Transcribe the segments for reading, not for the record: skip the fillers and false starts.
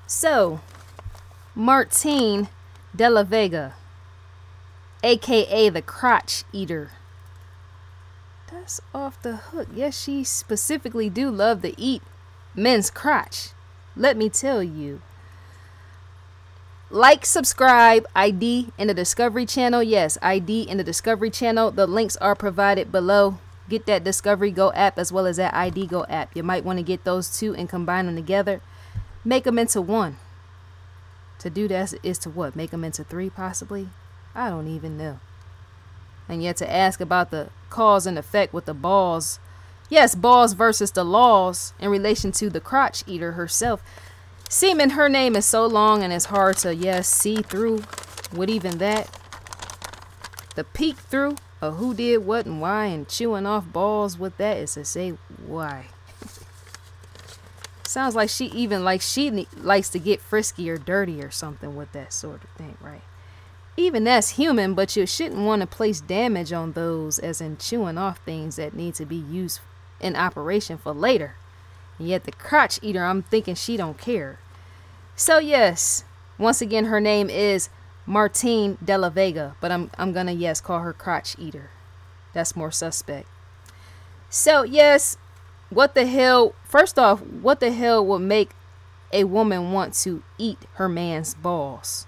So, Martine de la Vega, aka the Crotch Eater. That's off the hook. Yes, she specifically do love to eat men's crotch. Let me tell you. Like, subscribe, ID in the Discovery Channel. Yes, ID in the Discovery Channel. The links are provided below. Get that Discovery Go app as well as that ID Go app. You might want to get those two and combine them together. Make them into one. To do that is to what? Make them into three possibly? I don't even know. And yet to ask about the cause and effect with the balls. Yes, balls versus the laws in relation to the crotch eater herself. Seeming her name is so long and it's hard to, yes, see through with even that. The peek through of who did what and why and chewing off balls with that is to say why. Sounds like she likes to get frisky or dirty or something with that sort of thing, right? Even that's human, but you shouldn't want to place damage on those, as in chewing off things that need to be used in operation for later. And yet the crotch eater, I'm thinking she don't care. So yes, once again, her name is Martine de la Vega, but I'm gonna, yes, call her crotch eater. That's more suspect. So yes, what the hell? First off, what the hell would make a woman want to eat her man's balls?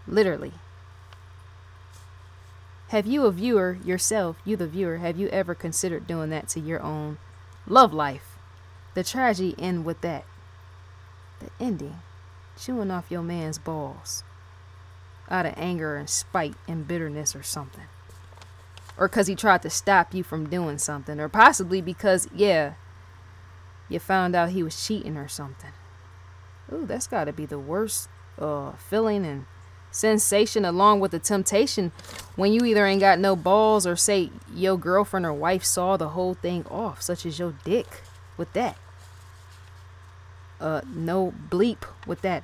Literally. Have you, a viewer yourself, you the viewer, have you ever considered doing that to your own love life? The tragedy end with that. The ending. Chewing off your man's balls. Out of anger and spite and bitterness or something. Or because he tried to stop you from doing something. Or possibly because, yeah, you found out he was cheating or something. Ooh, that's got to be the worst feeling and sensation, along with the temptation when you either ain't got no balls or say your girlfriend or wife saw the whole thing off, such as your dick with that. No bleep with that.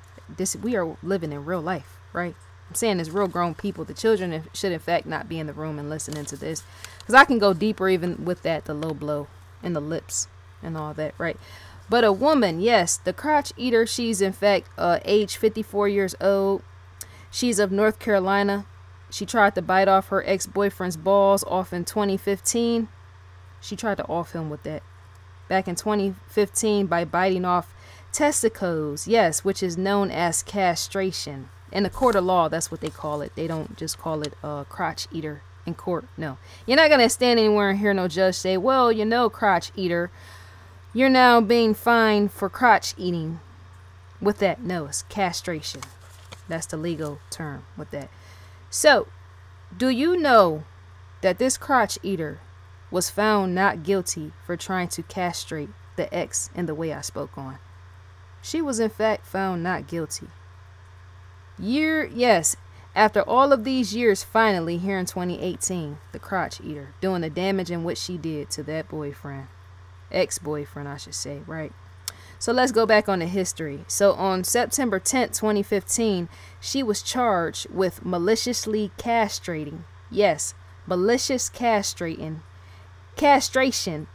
We are living in real life, right? I'm saying as real grown people. The children should in fact not be in the room and listening to this, because I can go deeper even with that, the low blow and the lips and all that, right? But a woman, yes, the crotch eater, she's in fact age 54 years old. She's of North Carolina. She tried to bite off her ex-boyfriend's balls off in 2015. She tried to off him with that back in 2015 by biting off testicles, yes, which is known as castration. In the court of law, that's what they call it. They don't just call it crotch eater in court. No. You're not going to stand anywhere and hear no judge say, well, you know, crotch eater, you're now being fined for crotch eating. With that, no, it's castration. That's the legal term with that. So, do you know that this crotch eater was found not guilty for trying to castrate the ex in the way I spoke on? She was in fact found not guilty. Yes, after all of these years, finally here in 2018, the crotch eater doing the damage in what she did to that boyfriend, ex-boyfriend, I should say, right? So let's go back on the history. So on September 10th, 2015, she was charged with maliciously castrating. Yes, malicious castration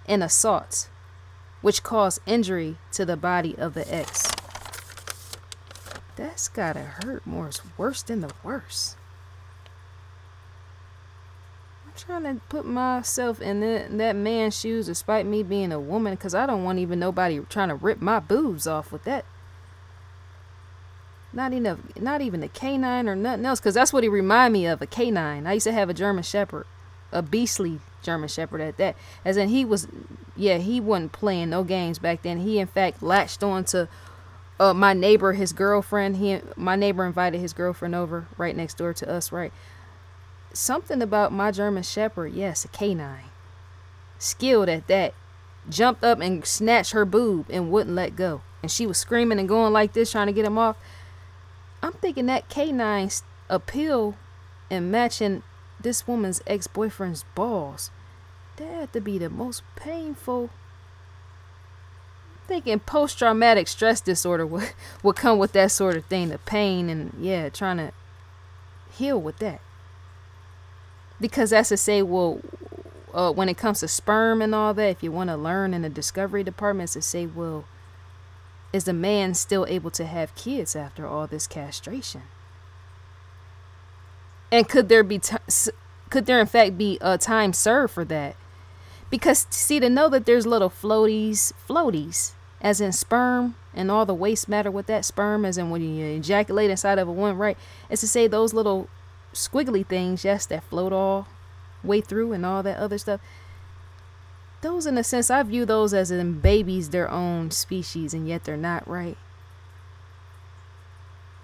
and assault, which caused injury to the body of the ex. That's gotta hurt more. It's worse than the worst. I'm trying to put myself in that man's shoes, despite me being a woman, because I don't want even nobody trying to rip my boobs off with that. Not even a canine or nothing else, because that's what he remind me of, a canine. I used to have a German Shepherd, a beastly German Shepherd at that. As in he wasn't playing no games back then. He in fact latched on to my neighbor, his girlfriend. My neighbor invited his girlfriend over right next door to us, right? Something about my German Shepherd, yes, a canine, skilled at that, jumped up and snatched her boob and wouldn't let go. And she was screaming and going like this, trying to get him off. I'm thinking that canine's appeal and matching this woman's ex-boyfriend's balls, that had to be the most painful. Thinking post-traumatic stress disorder would come with that sort of thing, the pain and, yeah, trying to heal with that. Because that's to say, well, when it comes to sperm and all that, if you want to learn in the discovery department, it's to say, well, is the man still able to have kids after all this castration? And could there in fact be a time served for that? Because see, to know that there's little floaties, as in sperm and all the waste matter with that sperm, as in when you ejaculate inside of a woman, right? It's to say those little squiggly things, yes, that float all way through and all that other stuff. Those, in a sense, I view those as in babies, their own species, and yet they're not, right?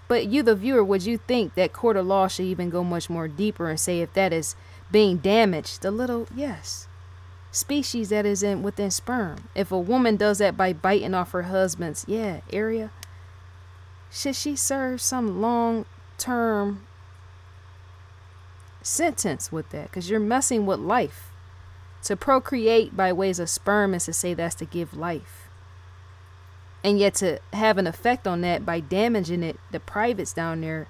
But you, the viewer, would you think that court of law should even go much more deeper and say if that is being damaged, the little, yes, species that is within sperm? If a woman does that by biting off her husband's, area, should she serve some long-term sentence with that? Because you're messing with life. To procreate by ways of sperm is to say that's to give life. And yet to have an effect on that by damaging it, the privates down there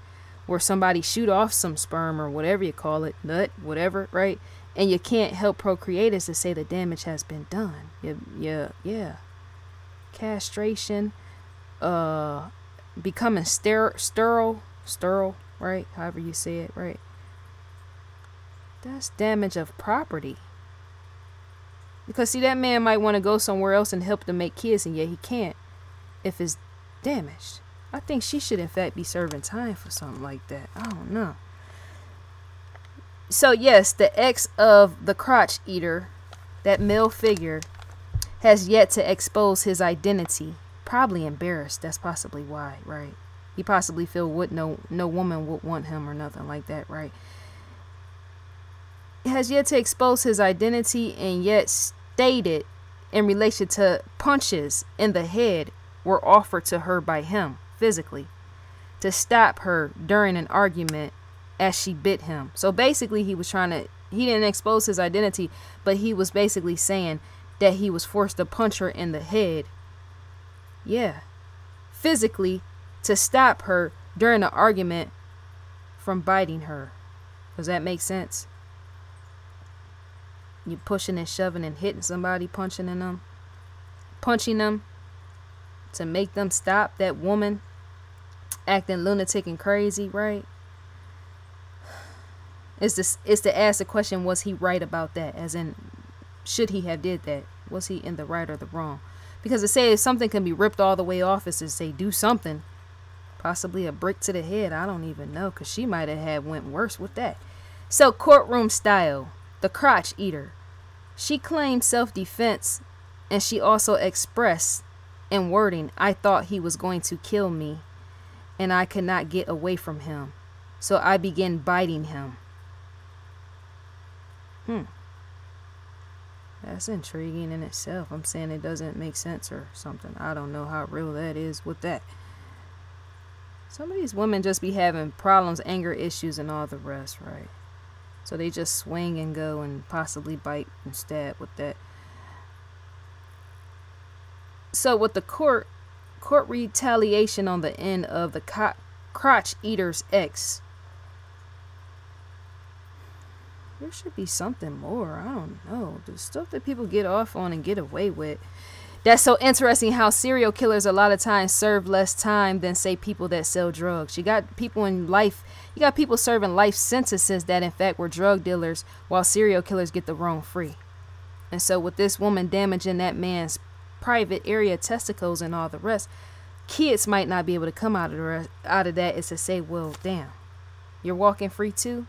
where somebody shoot off some sperm or whatever you call it, nut, whatever, right? And you can't help procreate is to say the damage has been done. Yeah. Castration, becoming sterile, right? However you say it, right? That's damage of property. Because see, that man might want to go somewhere else and help them make kids, and yet he can't if it's damaged. I think she should in fact be serving time for something like that. I don't know. So yes, the ex of the crotch eater, that male figure, has yet to expose his identity. Probably embarrassed. That's possibly why, right? He possibly feel no woman would want him or nothing like that, right? Has yet to expose his identity, and yet stated in relation to punches in the head were offered to her by him physically to stop her during an argument as she bit him. So basically he didn't expose his identity, but he was basically saying that he was forced to punch her in the head. Yeah. Physically to stop her during an argument from biting her. Does that make sense? You pushing and shoving and hitting somebody, punching them to make them stop, that woman acting lunatic and crazy, right? It's to ask the question, was he right about that? As in, should he have did that? Was he in the right or the wrong? Because to say if something can be ripped all the way off is to say do something. Possibly a brick to the head. I don't even know, because she might have had went worse with that. So courtroom style. The crotch eater. She claimed self-defense, and she also expressed in wording, I thought he was going to kill me, and I could not get away from him. So I began biting him. That's intriguing in itself. I'm saying it doesn't make sense or something. I don't know how real that is with that. Some of these women just be having problems, anger issues, and all the rest, right? So they just swing and go and possibly bite and stab with that. So with the court retaliation on the end of the crotch eater's ex, there should be something more. I don't know. The stuff that people get off on and get away with. That's so interesting how serial killers a lot of times serve less time than, say, people that sell drugs. You got people in life, you got people serving life sentences that in fact were drug dealers, while serial killers get the roam free. And so with this woman damaging that man's private area, testicles and all the rest, kids might not be able to come out of that. Is to say, well, damn, you're walking free too.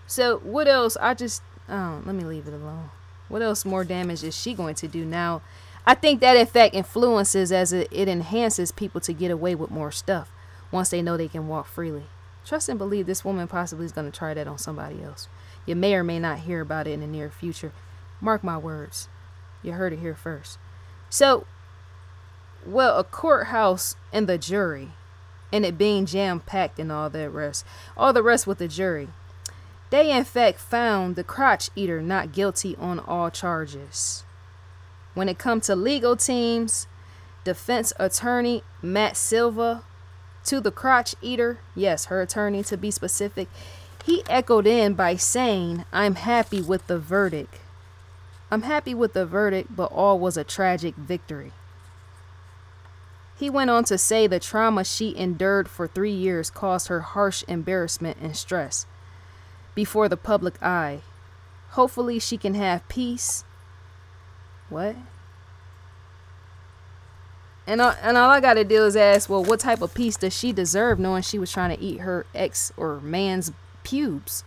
So what else? Let me leave it alone. What else more damage is she going to do now? I think that in fact influences as it enhances people to get away with more stuff once they know they can walk freely. Trust and believe this woman possibly is going to try that on somebody else. You may or may not hear about it in the near future. Mark my words. You heard it here first. So, well, a courthouse and the jury, and it being jam-packed and all the rest with the jury, they in fact found the crotch eater not guilty on all charges. When it comes to legal teams, defense attorney Matt Silva to the crotch eater, yes, her attorney to be specific, he echoed in by saying, I'm happy with the verdict. I'm happy with the verdict, but all was a tragic victory. He went on to say the trauma she endured for 3 years caused her harsh embarrassment and stress before the public eye. Hopefully she can have peace. What? And all I got to do is ask, well, what type of peace does she deserve knowing she was trying to eat her ex or man's pubes?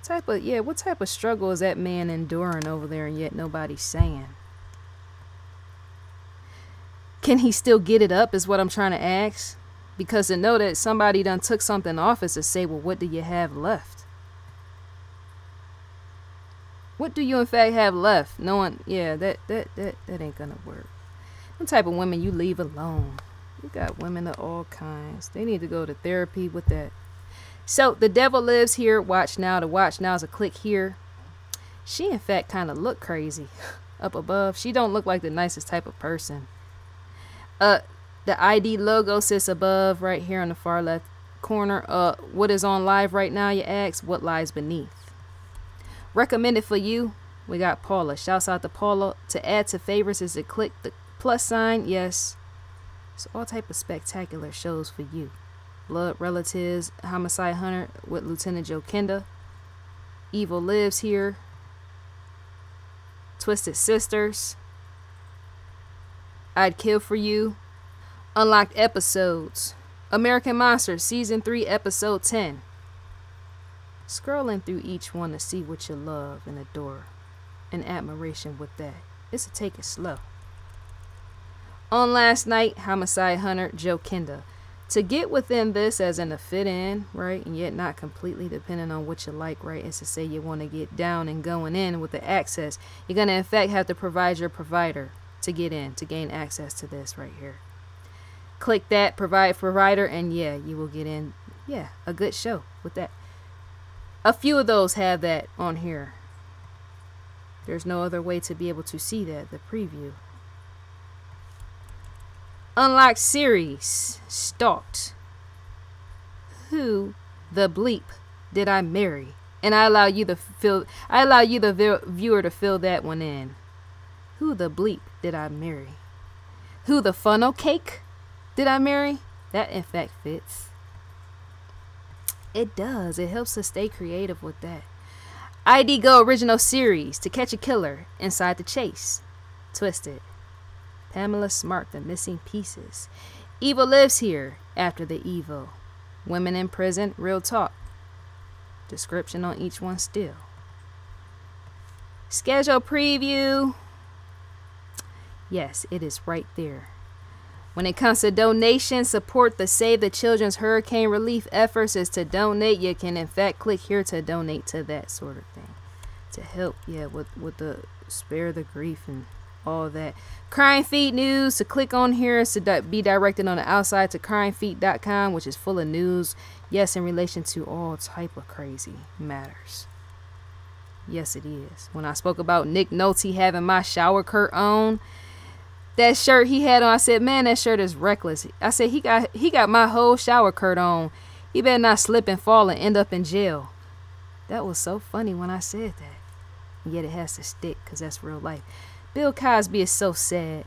What type of struggle is that man enduring over there and yet nobody's saying? Can he still get it up is what I'm trying to ask. Because to know that somebody done took something off is to say, well, what do you have left? What do you in fact have left? Knowing, yeah, that ain't gonna work. What type of women you leave alone? You got women of all kinds. They need to go to therapy with that. So the devil lives here. Watch now. The watch now is a click here. She in fact kind of look crazy up above. She don't look like the nicest type of person. The ID logo sits above right here on the far left corner. What is on live right now, you ask? What lies beneath? Recommended for you, we got Paula. Shouts out to Paula. To add to favorites is to click the plus sign. Yes. So all type of spectacular shows for you. Blood Relatives, Homicide Hunter with Lieutenant Joe Kenda. Evil Lives Here. Twisted Sisters. I'd Kill for You. Unlocked Episodes. American Monsters Season 3 Episode 10. Scrolling through each one to see what you love and adore and admiration with that. It's a take it slow. On Last Night, Homicide Hunter, Joe Kenda. To get within this as in a fit in, right, and yet not completely depending on what you like, right, is to say you want to get down and going in with the access. You're going to in fact have to provide your provider to get in, to gain access to this right here. Click that, provide provider, and yeah, you will get in. Yeah, a good show with that. A few of those have that on here. There's no other way to be able to see that, the preview. Unlocked series. Stalked. Who the bleep did I marry? And I allow you the viewer to fill that one in. Who the bleep did I marry? Who the funnel cake did I marry? That in fact fits. It does. It helps us stay creative with that. ID Go Original Series. To Catch a Killer. Inside the Chase. Twisted. Pamela Smart, The Missing Pieces. Evil Lives Here. After the Evil. Women in Prison. Real Talk. Description on each one still. Schedule preview. Yes, it is right there. When it comes to donation, support the Save the Children's hurricane relief efforts is to donate. You can in fact click here to donate to that sort of thing. To help, yeah, with the spare the grief and all that. Crime Feed News, to click on here is to be directed on the outside to crimefeed.com, which is full of news. Yes, in relation to all type of crazy matters. Yes, it is. When I spoke about Nick Nolte having my shower curtain on, that shirt he had on, I said, man, that shirt is reckless. I said, he got my whole shower curtain on. He better not slip and fall and end up in jail. That was so funny when I said that. And yet it has to stick because that's real life. Bill Cosby is so sad.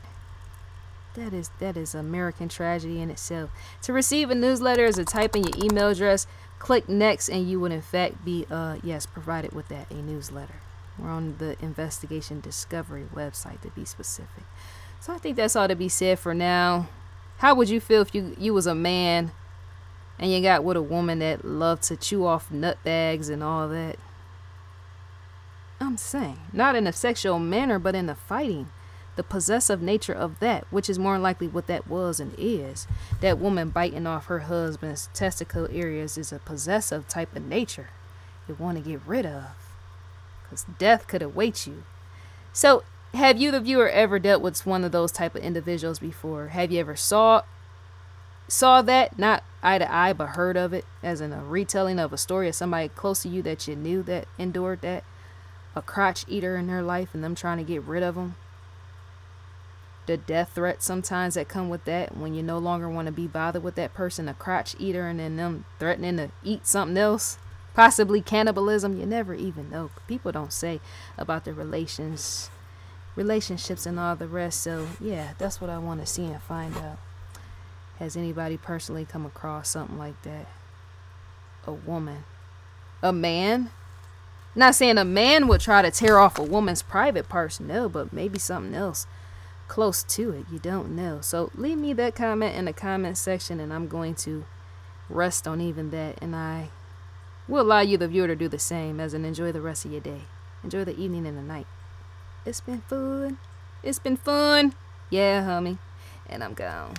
That is American tragedy in itself. To receive a newsletter is to type in your email address, click next, and you would in fact be provided with that, a newsletter. We're on the Investigation Discovery website to be specific. So I think that's all to be said for now. How would you feel if you was a man and you got with a woman that loved to chew off nut bags and all that? I'm saying, not in a sexual manner, but in the fighting. The possessive nature of that, which is more likely what that was and is. That woman biting off her husband's testicle areas is a possessive type of nature you want to get rid of. Because death could await you. So, have you, the viewer, ever dealt with one of those type of individuals before? Have you ever saw that, not eye to eye, but heard of it, as in a retelling of a story of somebody close to you that you knew that endured that? A crotch eater in their life and them trying to get rid of them? The death threats sometimes that come with that when you no longer want to be bothered with that person, a crotch eater, and then them threatening to eat something else, possibly cannibalism. You never even know. People don't say about their relations relationships and all the rest. So yeah, that's what I want to see and find out. Has anybody personally come across something like that? A woman, a man? Not saying a man would try to tear off a woman's private parts, no, but maybe something else close to it. You don't know. So leave me that comment in the comment section, and I'm going to rest on even that, and I will allow you, the viewer, to do the same, as in enjoy the rest of your day. Enjoy the evening and the night. It's been fun. It's been fun. Yeah, homie. And I'm gone.